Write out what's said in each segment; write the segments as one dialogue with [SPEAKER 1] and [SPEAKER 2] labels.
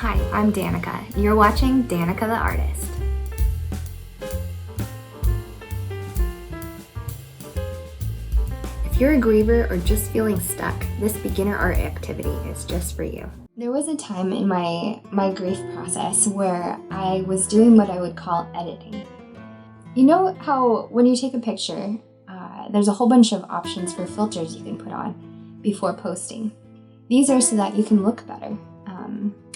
[SPEAKER 1] Hi, I'm Danica. You're watching Danica the Artist. If you're a griever or just feeling stuck, this beginner art activity is just for you. There was a time in my grief process where I was doing what I would call editing. You know how when you take a picture, there's a whole bunch of options for filters you can put on before posting. These are so that you can look better,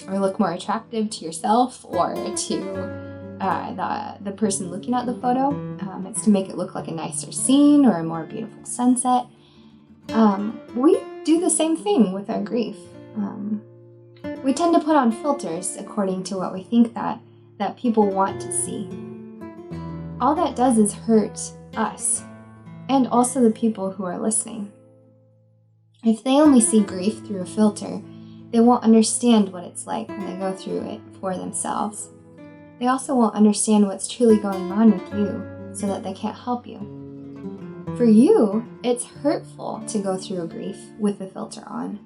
[SPEAKER 1] or look more attractive to yourself or to the person looking at the photo. It's to make it look like a nicer scene or a more beautiful sunset. We do the same thing with our grief. We tend to put on filters according to what we think that people want to see. All that does is hurt us and also the people who are listening. If they only see grief through a filter, they won't understand what it's like when they go through it for themselves. They also won't understand what's truly going on with you, so that they can't help you. For you, it's hurtful to go through a grief with the filter on,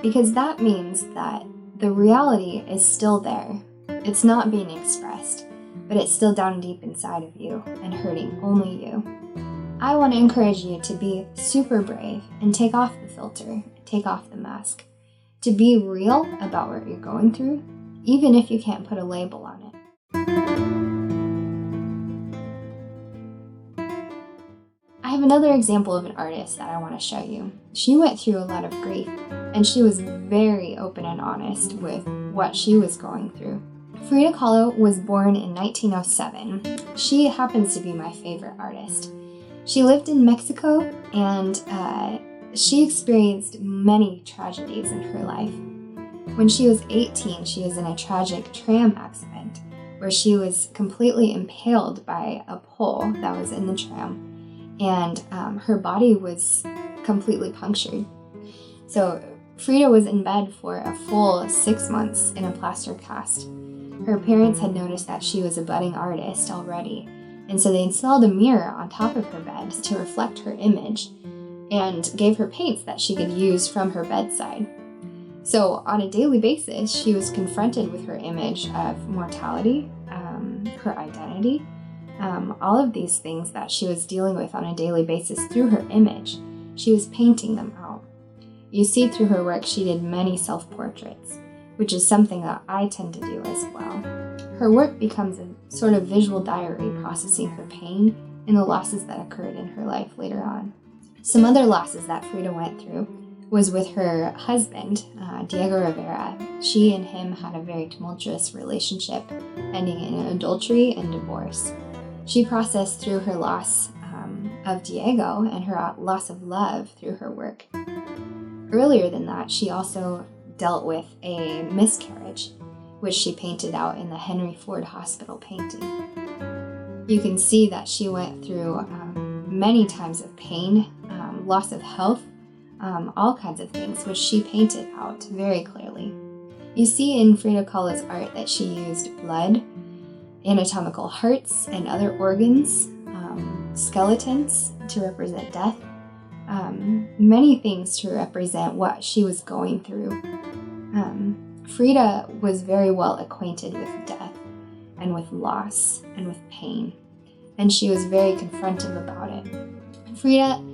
[SPEAKER 1] because that means that the reality is still there. It's not being expressed, but it's still down deep inside of you and hurting only you. I want to encourage you to be super brave and take off the filter, take off the mask, to be real about what you're going through, even if you can't put a label on it. I have another example of an artist that I want to show you. She went through a lot of grief, and she was very open and honest with what she was going through. Frida Kahlo was born in 1907. She happens to be my favorite artist. She lived in Mexico, and she experienced many tragedies in her life. When she was 18, she was in a tragic tram accident where she was completely impaled by a pole that was in the tram, and her body was completely punctured. So Frida was in bed for a full 6 months in a plaster cast. Her parents had noticed that she was a budding artist already, and so they installed a mirror on top of her bed to reflect her image and gave her paints that she could use from her bedside. So on a daily basis, she was confronted with her image of mortality, her identity, all of these things that she was dealing with on a daily basis through her image. She was painting them out. You see through her work, she did many self-portraits, which is something that I tend to do as well. Her work becomes a sort of visual diary processing her pain and the losses that occurred in her life later on. Some other losses that Frida went through was with her husband, Diego Rivera. She and him had a very tumultuous relationship, ending in adultery and divorce. She processed through her loss of Diego and her loss of love through her work. Earlier than that, she also dealt with a miscarriage, which she painted out in the Henry Ford Hospital painting. You can see that she went through many times of pain, loss of health, all kinds of things, which she painted out very clearly. You see in Frida Kahlo's art that she used blood, anatomical hearts and other organs, skeletons to represent death, many things to represent what she was going through. Frida was very well acquainted with death and with loss and with pain, and she was very confrontive about it. Frida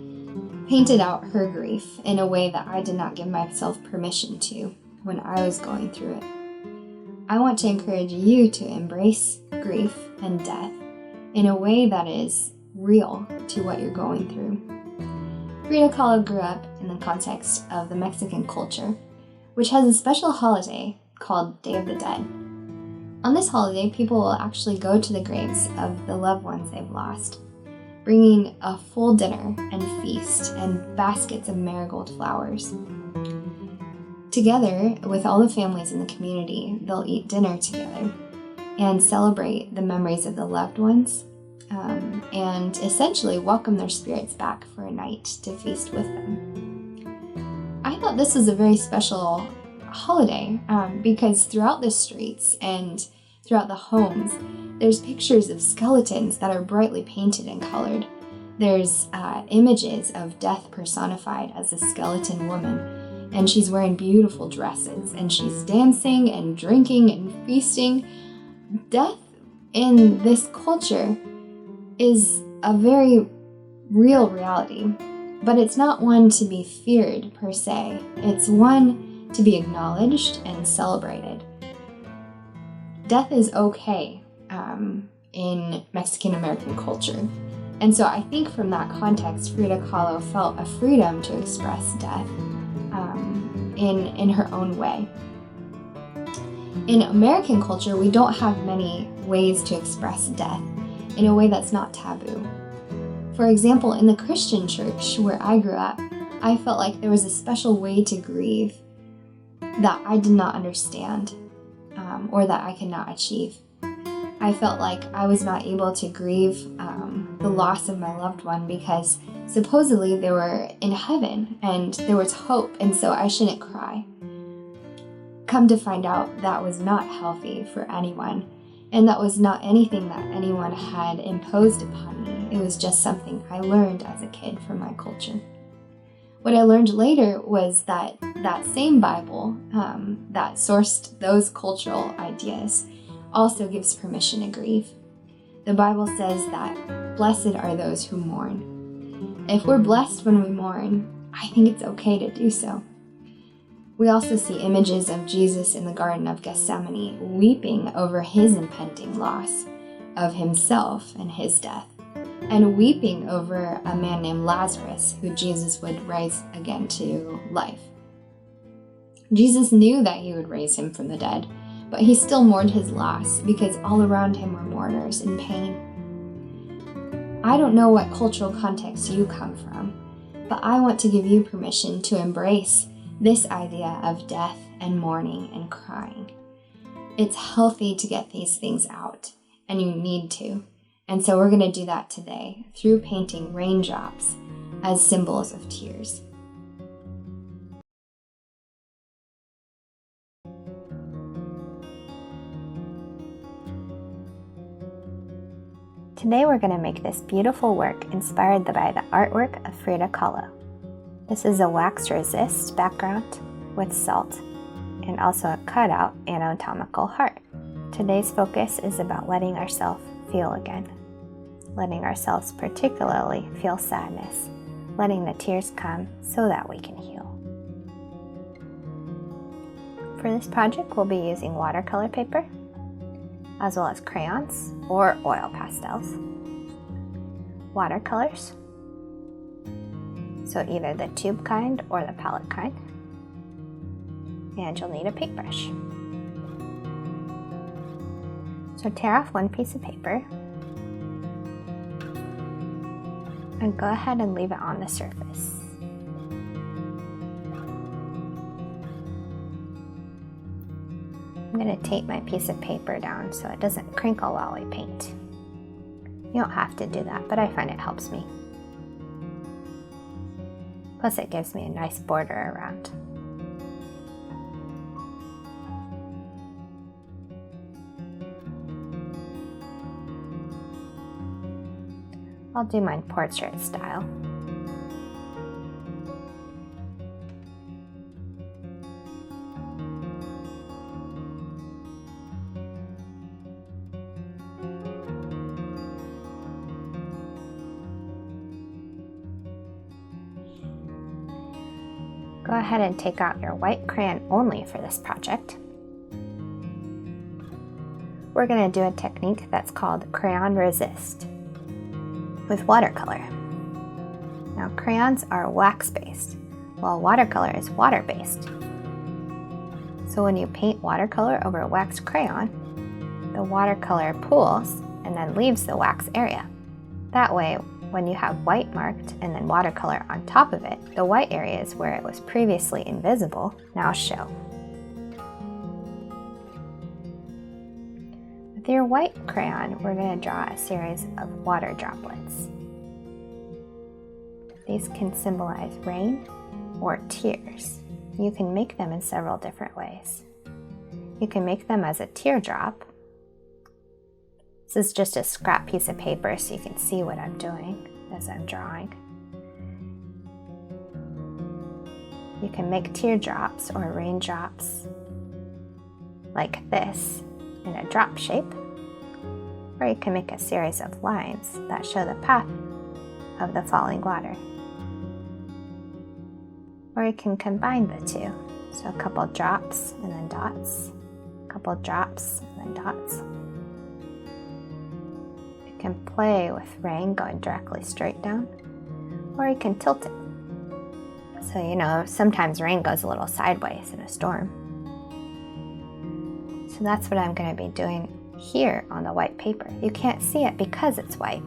[SPEAKER 1] painted out her grief in a way that I did not give myself permission to when I was going through it. I want to encourage you to embrace grief and death in a way that is real to what you're going through. Frida Kahlo grew up in the context of the Mexican culture, which has a special holiday called Day of the Dead. On this holiday, people will actually go to the graves of the loved ones they've lost, bringing a full dinner and feast and baskets of marigold flowers. Together, with all the families in the community, they'll eat dinner together and celebrate the memories of the loved ones, and essentially welcome their spirits back for a night to feast with them. I thought this was a very special holiday because throughout the streets and throughout the homes, there's pictures of skeletons that are brightly painted and colored. There's images of death personified as a skeleton woman, and she's wearing beautiful dresses, and she's dancing and drinking and feasting. Death in this culture is a very real reality, but it's not one to be feared per se. It's one to be acknowledged and celebrated. Death is okay in Mexican American culture. And so I think from that context, Frida Kahlo felt a freedom to express death in her own way. In American culture, we don't have many ways to express death in a way that's not taboo. For example, in the Christian church where I grew up, I felt like there was a special way to grieve that I did not understand or that I could not achieve. I felt like I was not able to grieve the loss of my loved one because supposedly they were in heaven and there was hope, and so I shouldn't cry. Come to find out, that was not healthy for anyone, and that was not anything that anyone had imposed upon me. It was just something I learned as a kid from my culture. What I learned later was that that same Bible that sourced those cultural ideas also gives permission to grieve. The Bible says that blessed are those who mourn. If we're blessed when we mourn, I think it's okay to do so. We also see images of Jesus in the Garden of Gethsemane weeping over his impending loss of himself and his death, and weeping over a man named Lazarus who Jesus would raise again to life. Jesus knew that he would raise him from the dead, but he still mourned his loss because all around him were mourners in pain. I don't know what cultural context you come from, but I want to give you permission to embrace this idea of death and mourning and crying. It's healthy to get these things out, and you need to. And so we're going to do that today through painting raindrops as symbols of tears. Today we're going to make this beautiful work inspired by the artwork of Frida Kahlo. This is a wax resist background with salt and also a cutout anatomical heart. Today's focus is about letting ourselves feel again, letting ourselves particularly feel sadness, letting the tears come so that we can heal. For this project, we'll be using watercolor paper, as well as crayons or oil pastels, watercolors, so either the tube kind or the palette kind, and you'll need a paintbrush. So tear off one piece of paper and go ahead and leave it on the surface. I'm going to tape my piece of paper down so it doesn't crinkle while we paint. You don't have to do that, but I find it helps me. Plus it gives me a nice border around. I'll do mine portrait style. Go ahead and take out your white crayon only for this project. We're going to do a technique that's called crayon resist with watercolor. Now, crayons are wax-based, while watercolor is water-based. So when you paint watercolor over a wax crayon, the watercolor pools and then leaves the wax area. That way, when you have white marked and then watercolor on top of it, the white areas where it was previously invisible now show. With your white crayon, we're going to draw a series of water droplets. These can symbolize rain or tears. You can make them in several different ways. You can make them as a teardrop. This is just a scrap piece of paper so you can see what I'm doing as I'm drawing.
[SPEAKER 2] You can make teardrops or raindrops like this in a drop shape, or you can make a series of lines that show the path of the falling water. Or you can combine the two, so a couple drops and then dots, a couple drops and then dots. You can play with rain going directly straight down, or you can tilt it. So, sometimes rain goes a little sideways in a storm. So that's what I'm going to be doing here on the white paper. You can't see it because it's white,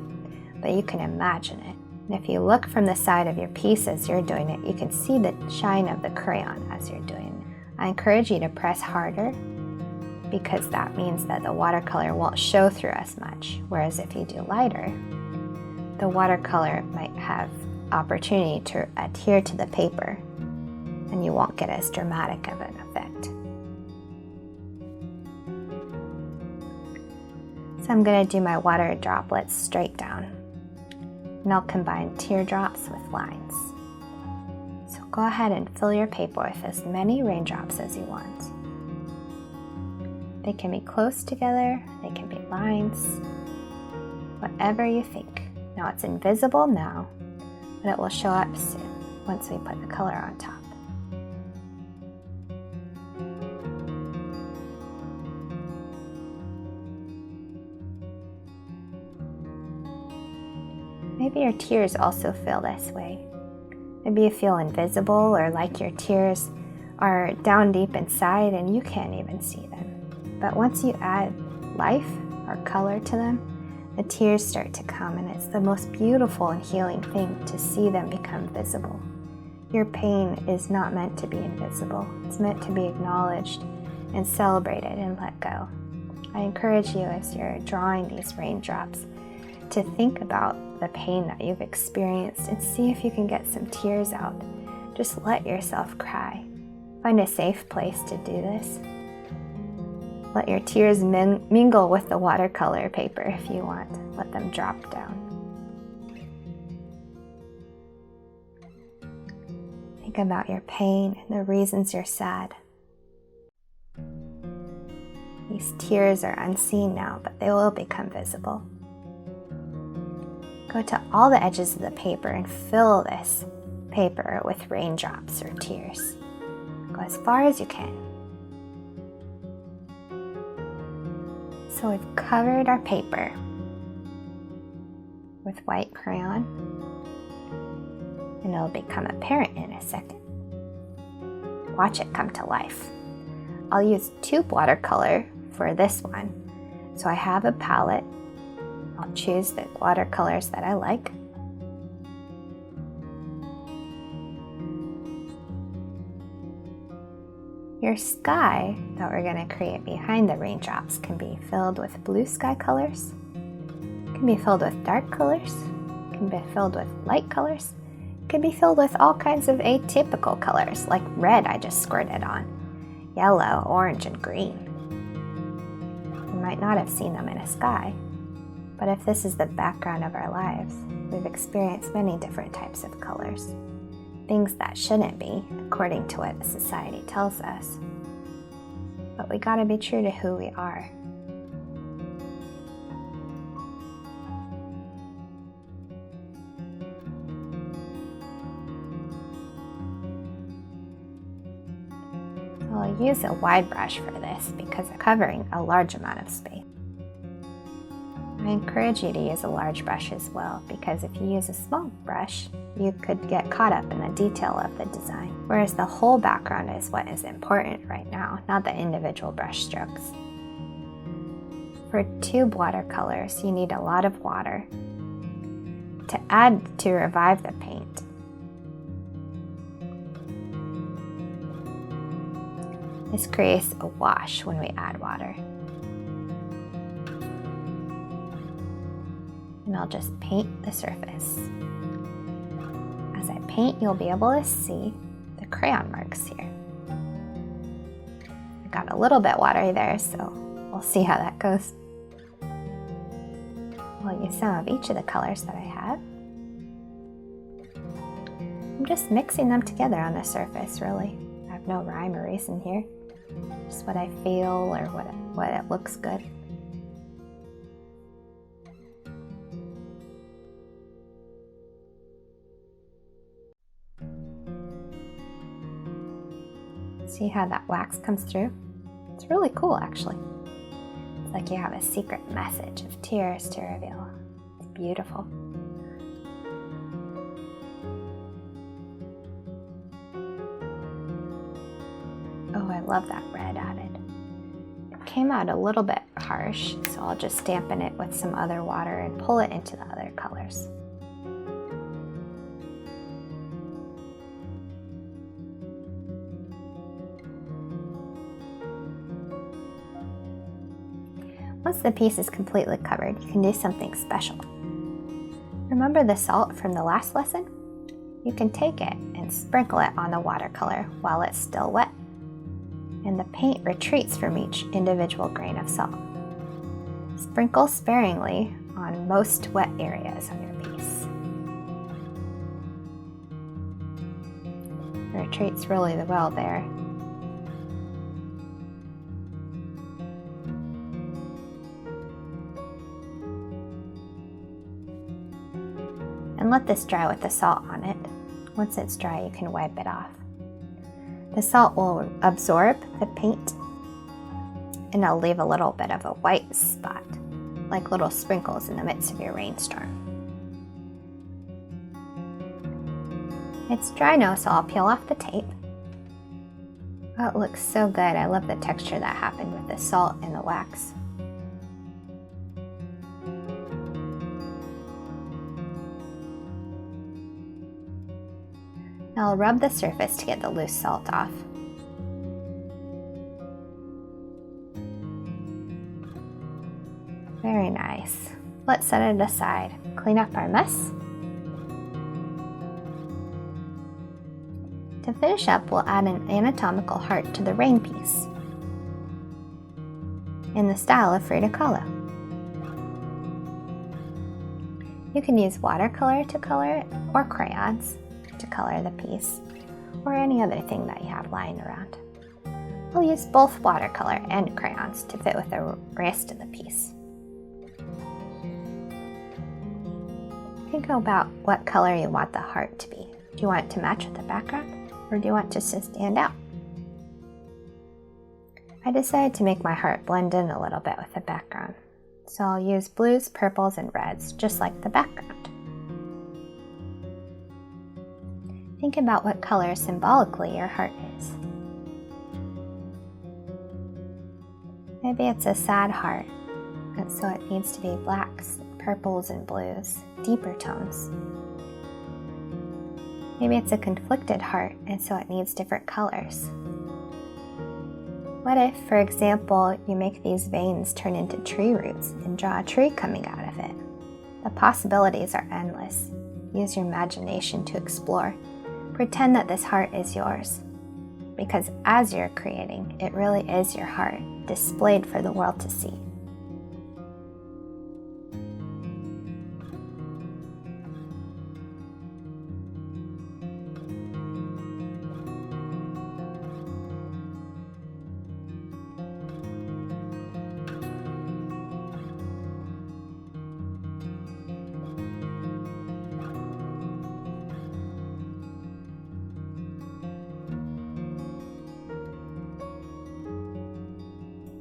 [SPEAKER 2] but you can imagine it. And if you look from the side of your piece as you're doing it, you can see the shine of the crayon as you're doing it. I encourage you to press harder because that means that the watercolor won't show through as much. Whereas if you do lighter, the watercolor might have opportunity to adhere to the paper and you won't get as dramatic of an effect. So I'm going to do my water droplets straight down, and I'll combine teardrops with lines. So go ahead and fill your paper with as many raindrops as you want. They can be close together, they can be lines, whatever you think. Now it's invisible now, but it will show up soon once we put the color on top. Maybe your tears also feel this way. Maybe you feel invisible or like your tears are down deep inside and you can't even see them. But once you add life or color to them, the tears start to come, and it's the most beautiful and healing thing to see them become visible. Your pain is not meant to be invisible. It's meant to be acknowledged and celebrated and let go. I encourage you as you're drawing these raindrops to think about the pain that you've experienced and see if you can get some tears out. Just let yourself cry. Find a safe place to do this. Let your tears mingle with the watercolor paper if you want. Let them drop down. Think about your pain and the reasons you're sad. These tears are unseen now, but they will become visible. Go to all the edges of the paper and fill this paper with raindrops or tears. Go as far as you can. So we've covered our paper with white crayon, and it'll become apparent in a second. Watch it come to life. I'll use tube watercolor for this one. So I have a palette. I'll choose the watercolors that I like. Your sky that we're going to create behind the raindrops can be filled with blue sky colors, can be filled with dark colors, can be filled with light colors, can be filled with all kinds of atypical colors like red I just squirted on, yellow, orange, and green. You might not have seen them in a sky, but if this is the background of our lives, we've experienced many different types of colors. Things that shouldn't be, according to what society tells us. But we gotta be true to who we are. So I'll use a wide brush for this because I'm covering a large amount of space. I encourage you to use a large brush as well, because if you use a small brush, you could get caught up in the detail of the design. Whereas the whole background is what is important right now, not the individual brush strokes. For tube watercolors, you need a lot of water to add to revive the paint. This creates a wash when we add water. And I'll just paint the surface. As I paint, you'll be able to see the crayon marks here. I got a little bit watery there, so we'll see how that goes. I'll use some of each of the colors that I have. I'm just mixing them together on the surface, really. I have no rhyme or reason here. Just what I feel or what it looks good. See how that wax comes through? It's really cool, actually. It's like you have a secret message of tears to reveal. It's beautiful. Oh, I love that red added. It came out a little bit harsh, so I'll just dampen it with some other water and pull it into the other colors. Once the piece is completely covered, you can do something special. Remember the salt from the last lesson? You can take it and sprinkle it on the watercolor while it's still wet, and the paint retreats from each individual grain of salt. Sprinkle sparingly on most wet areas on your piece. It retreats really well there. And let this dry with the salt on it. Once it's dry, you can wipe it off. The salt will absorb the paint and it'll leave a little bit of a white spot, like little sprinkles in the midst of your rainstorm. It's dry now, so I'll peel off the tape. Oh, it looks so good. I love the texture that happened with the salt and the wax. Now I'll rub the surface to get the loose salt off. Very nice. Let's set it aside. Clean up our mess. To finish up, we'll add an anatomical heart to the rain piece in the style of Frida Kahlo. You can use watercolor to color it or crayons to color the piece, or any other thing that you have lying around. I'll use both watercolor and crayons to fit with the rest of the piece. Think about what color you want the heart to be. Do you want it to match with the background, or do you want it just to stand out? I decided to make my heart blend in a little bit with the background, so I'll use blues, purples, and reds, just like the background. Think about what color symbolically your heart is. Maybe it's a sad heart, and so it needs to be blacks, purples, and blues, deeper tones. Maybe it's a conflicted heart, and so it needs different colors. What if, for example, you make these veins turn into tree roots and draw a tree coming out of it? The possibilities are endless. Use your imagination to explore. Pretend that this heart is yours, because as you're creating, it really is your heart, displayed for the world to see.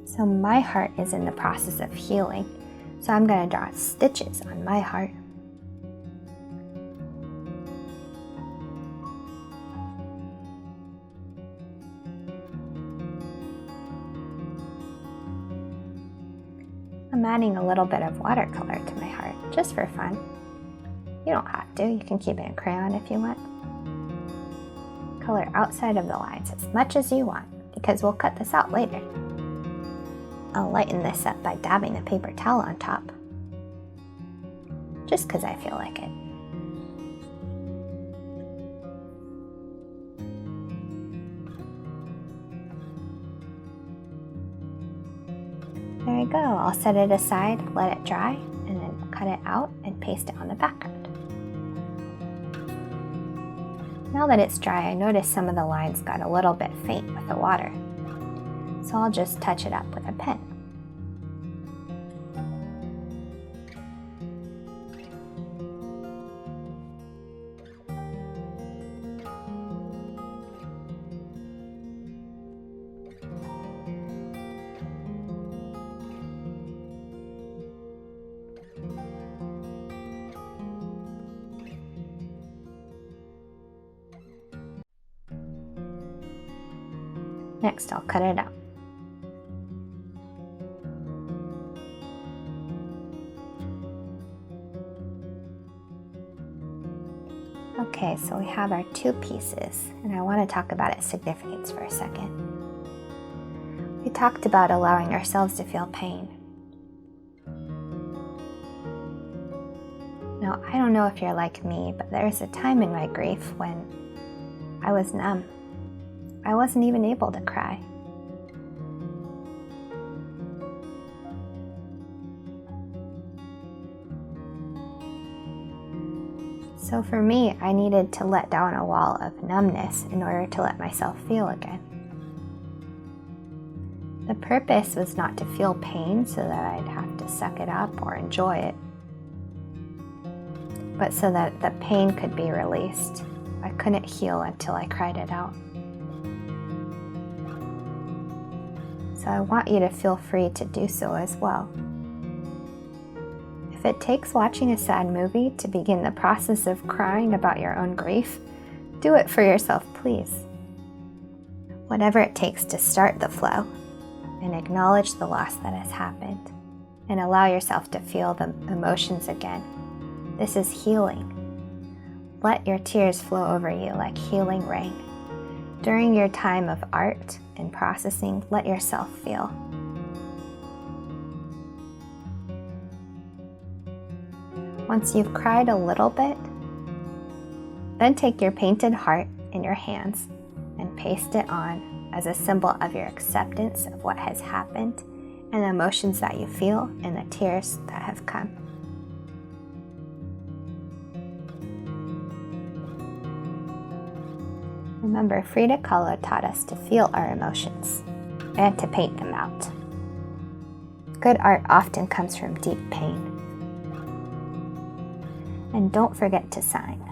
[SPEAKER 2] So my heart is in the process of healing, so I'm going to draw stitches on my heart. I'm adding a little bit of watercolor to my heart, just for fun. You don't have to, you can keep it in crayon if you want. Color outside of the lines as much as you want, because we'll cut this out later. I'll lighten this up by dabbing a paper towel on top, just because I feel like it. There we go. I'll set it aside, let it dry, and then cut it out and paste it on the background. Now that it's dry, I noticed some of the lines got a little bit faint with the water. So I'll just touch it up with a pen. Next, I'll cut it out. Okay, so we have our two pieces, and I want to talk about its significance for a second. We talked about allowing ourselves to feel pain. Now, I don't know if you're like me, but there's a time in my grief when I was numb. I wasn't even able to cry. So for me, I needed to let down a wall of numbness in order to let myself feel again. The purpose was not to feel pain so that I'd have to suck it up or enjoy it, but so that the pain could be released. I couldn't heal until I cried it out. So I want you to feel free to do so as well. If it takes watching a sad movie to begin the process of crying about your own grief, do it for yourself, please. Whatever it takes to start the flow and acknowledge the loss that has happened and allow yourself to feel the emotions again. This is healing. Let your tears flow over you like healing rain. During your time of art and processing, let yourself feel. Once you've cried a little bit, then take your painted heart in your hands and paste it on as a symbol of your acceptance of what has happened and the emotions that you feel and the tears that have come. Remember, Frida Kahlo taught us to feel our emotions and to paint them out. Good art often comes from deep pain. And don't forget to sign.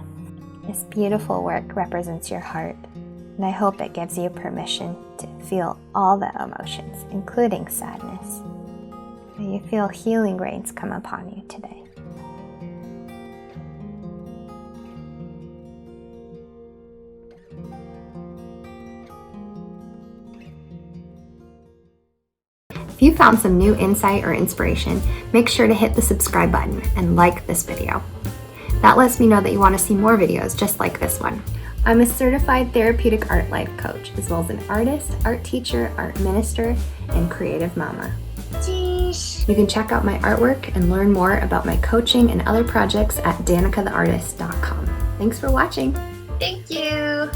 [SPEAKER 2] This beautiful work represents your heart, and I hope it gives you permission to feel all the emotions, including sadness. May you feel healing rains come upon you today.
[SPEAKER 1] If you found some new insight or inspiration, make sure to hit the subscribe button and like this video. That lets me know that you want to see more videos just like this one. I'm a certified therapeutic art life coach, as well as an artist, art teacher, art minister, and creative mama. Jeez. You can check out my artwork and learn more about my coaching and other projects at danicatheartist.com. Thanks for watching.
[SPEAKER 2] Thank you.